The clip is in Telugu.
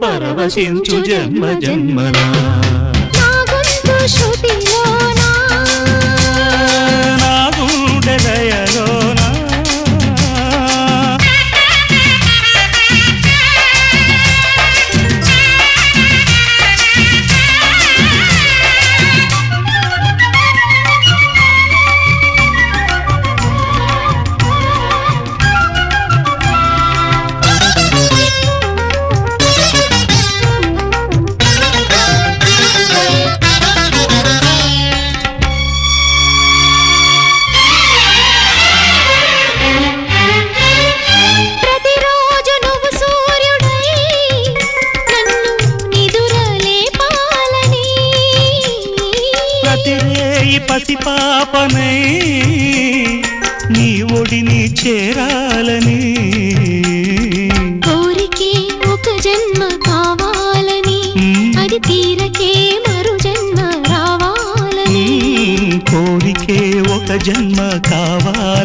పరవశించు జన్మ జన్మలా నా గొంతు శృతిలోనా నా గుండె లయలోనా పసిపాపనై నీ ఒడిని చేరాలని కోరికే ఒక జన్మ కావాలని అది తీరకే మరు జన్మ రావాలని కోరికే ఒక జన్మ కావాలి